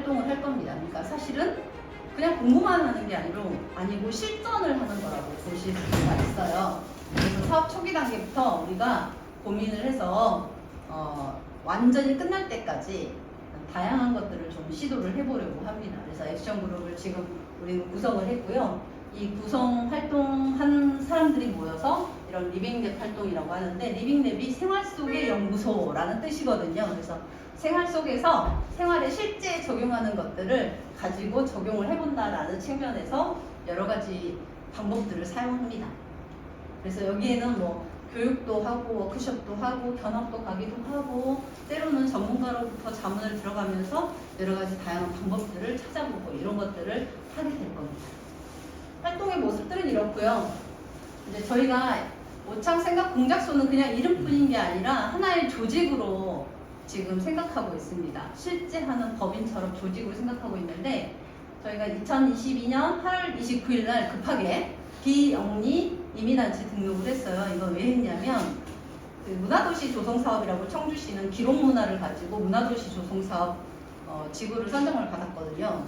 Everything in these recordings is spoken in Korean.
활동을 할 겁니다. 그러니까 사실은 그냥 공부만 하는 게 아니고 실전을 하는 거라고 보실 수가 있어요. 그래서 사업 초기 단계부터 우리가 고민을 해서 완전히 끝날 때까지 다양한 것들을 좀 시도를 해보려고 합니다. 그래서 액션 그룹을 지금 우리는 구성을 했고요. 이 구성 활동한 사람들이 모여서 이런 리빙랩 활동이라고 하는데, 리빙랩이 생활 속의 연구소라는 뜻이거든요. 그래서 생활 속에서 생활에 실제 적용하는 것들을 가지고 적용을 해본다라는 측면에서 여러 가지 방법들을 사용합니다. 그래서 여기에는 뭐 교육도 하고 워크숍도 하고 견학도 가기도 하고 때로는 전문가로부터 자문을 들어가면서 여러 가지 다양한 방법들을 찾아보고 이런 것들을 하게 될 겁니다. 활동의 모습들은 이렇고요. 이제 저희가 오창 생각 공작소는 그냥 이름뿐인 게 아니라 하나의 조직으로 지금 생각하고 있습니다. 실제 하는 법인처럼 조직으로 생각하고 있는데, 저희가 2022년 8월 29일 날 급하게 비영리 이민단체 등록을 했어요. 이건 왜 했냐면 그 문화도시 조성사업이라고 청주시는 기록문화를 가지고 문화도시 조성사업 지구를 선정을 받았거든요.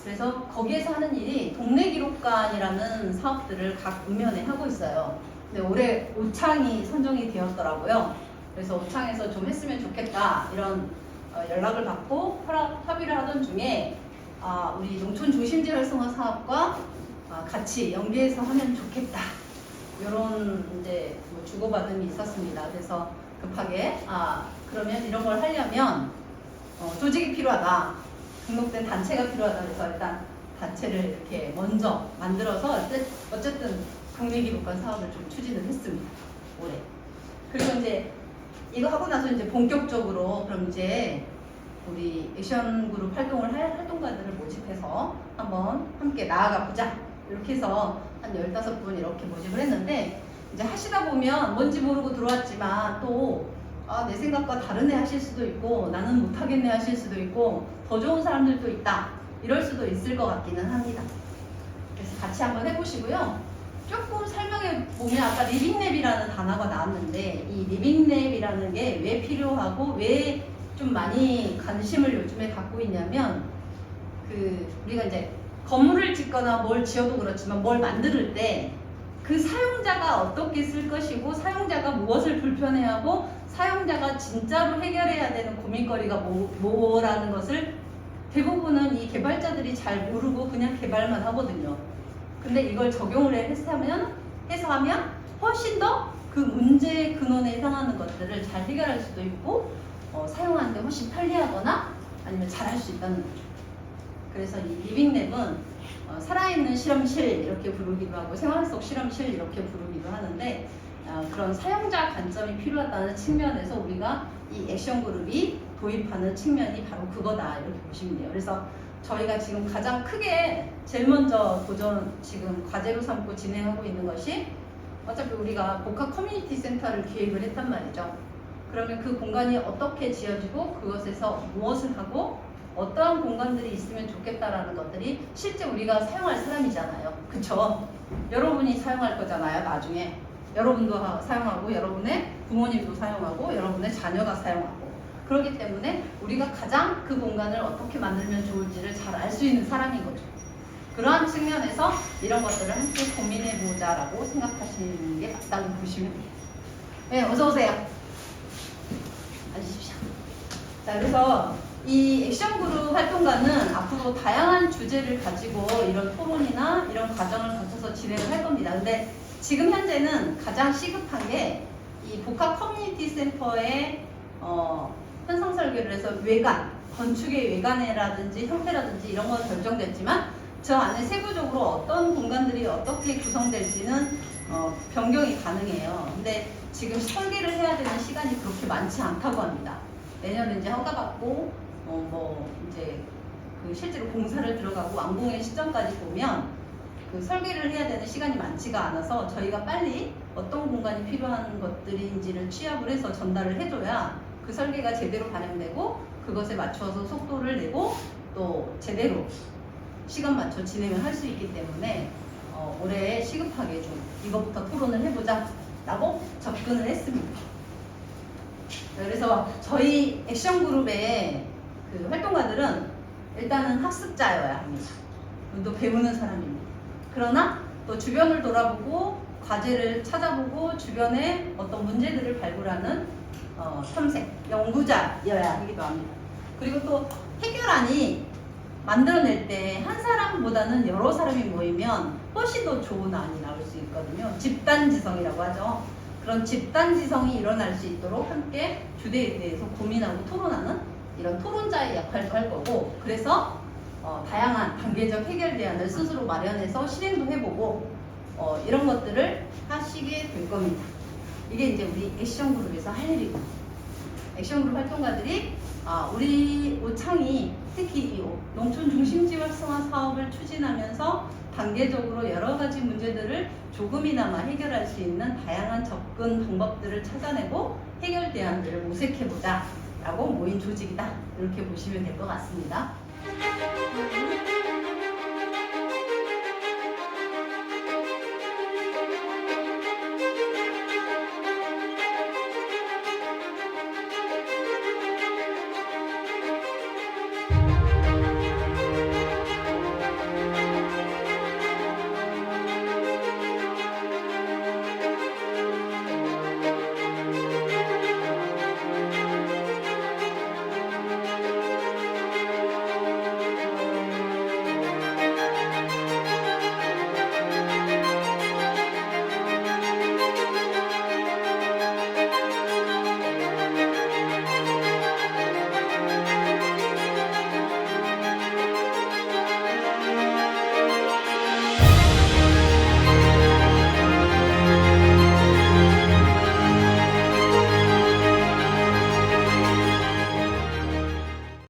그래서 거기에서 하는 일이 동네기록관이라는 사업들을 각 읍면에 하고 있어요. 근데 올해 오창이 선정이 되었더라고요. 그래서 오창에서 좀 했으면 좋겠다 이런 연락을 받고 협의를 하던 중에 우리 농촌 중심지 활성화 사업과 같이 연계해서 하면 좋겠다 이런 이제 뭐 주고받음이 있었습니다. 그래서 급하게 그러면 이런 걸 하려면 조직이 필요하다, 등록된 단체가 필요하다. 그래서 일단 단체를 이렇게 먼저 만들어서 어쨌든 국내기록관 사업을 좀 추진을 했습니다. 올해. 그리고 이제 이거 하고 나서 이제 본격적으로 그럼 이제 우리 액션그룹 활동을 할 활동가들을 모집해서 한번 함께 나아가 보자. 이렇게 해서 한 15분 이렇게 모집을 했는데, 이제 하시다 보면 뭔지 모르고 들어왔지만 또 내 생각과 다른 애 하실 수도 있고 나는 못하겠네 하실 수도 있고 더 좋은 사람들도 있다 이럴 수도 있을 것 같기는 합니다. 그래서 같이 한번 해보시고요. 조금 설명해 보면 아까 리빙랩이라는 단어가 나왔는데, 이 리빙랩이라는 게 왜 필요하고 왜 좀 많이 관심을 요즘에 갖고 있냐면, 우리가 이제 건물을 짓거나 뭘 지어도 그렇지만 뭘 만들 때 그 사용자가 어떻게 쓸 것이고 사용자가 무엇을 불편해하고 사용자가 진짜로 해결해야 되는 고민거리가 뭐라는 것을 대부분은 이 개발자들이 잘 모르고 그냥 개발만 하거든요. 근데 이걸 적용을 해서 하면 훨씬 더 그 문제의 근원에 해당하는 것들을 잘 해결할 수도 있고 사용하는데 훨씬 편리하거나 아니면 잘할 수 있다는 거죠. 그래서 이 리빙랩은 살아있는 실험실 이렇게 부르기도 하고 생활 속 실험실 이렇게 부르기도 하는데, 그런 사용자 관점이 필요하다는 측면에서 우리가 이 액션그룹이 도입하는 측면이 바로 그거다 이렇게 보시면 돼요. 그래서 저희가 지금 가장 크게 제일 먼저 지금 과제로 삼고 진행하고 있는 것이, 어차피 우리가 복합 커뮤니티 센터를 기획을 했단 말이죠. 그러면 그 공간이 어떻게 지어지고 그것에서 무엇을 하고 어떠한 공간들이 있으면 좋겠다라는 것들이 실제 우리가 사용할 사람이잖아요. 그쵸? 여러분이 사용할 거잖아요. 나중에 여러분도 사용하고 여러분의 부모님도 사용하고 여러분의 자녀가 사용하고, 그렇기 때문에 우리가 가장 그 공간을 어떻게 만들면 좋을지를 잘 알 수 있는 사람인 거죠. 그러한 측면에서 이런 것들을 함께 고민해보자라고 생각하시는 게 맞다고 보시면 돼요. 네, 어서오세요. 앉으십시오. 자, 그래서 이 액션그룹 활동가는 앞으로 다양한 주제를 가지고 이런 토론이나 이런 과정을 거쳐서 진행을 할 겁니다. 근데 지금 현재는 가장 시급한 게 이 복합 커뮤니티 센터의 현상 설계를 해서 외관, 건축의 외관이라든지 형태라든지 이런 건 결정됐지만 저 안에 세부적으로 어떤 공간들이 어떻게 구성될지는 변경이 가능해요. 근데 지금 설계를 해야 되는 시간이 그렇게 많지 않다고 합니다. 내년에 이제 허가받고 이제 실제로 공사를 들어가고 완공의 시점까지 보면 그 설계를 해야 되는 시간이 많지가 않아서 저희가 빨리 어떤 공간이 필요한 것들인지를 취합을 해서 전달을 해줘야 그 설계가 제대로 반영되고 그것에 맞춰서 속도를 내고 또 제대로 시간 맞춰 진행을 할 수 있기 때문에 올해 시급하게 좀 이것부터 토론을 해보자 라고 접근을 했습니다. 그래서 저희 액션그룹의 그 활동가들은 일단은 학습자여야 합니다. 또 배우는 사람입니다. 그러나 또 주변을 돌아보고 과제를 찾아보고 주변에 어떤 문제들을 발굴하는 탐색, 연구자여야 하기도 합니다. 그리고 또 해결안이 만들어낼 때 한 사람보다는 여러 사람이 모이면 훨씬 더 좋은 안이 나올 수 있거든요. 집단지성이라고 하죠. 그런 집단지성이 일어날 수 있도록 함께 주제에 대해서 고민하고 토론하는 이런 토론자의 역할도 할 거고, 그래서 다양한 단계적 해결 대안을 스스로 마련해서 실행도 해보고 이런 것들을 하시게 될 겁니다. 이게 이제 우리 액션 그룹에서 할 일이고, 액션 그룹 활동가들이 우리 오창이 특히 이 농촌 중심지 활성화 사업을 추진하면서 단계적으로 여러 가지 문제들을 조금이나마 해결할 수 있는 다양한 접근 방법들을 찾아내고 해결 대안들을 모색해보자 라고 모인 조직이다, 이렇게 보시면 될 것 같습니다.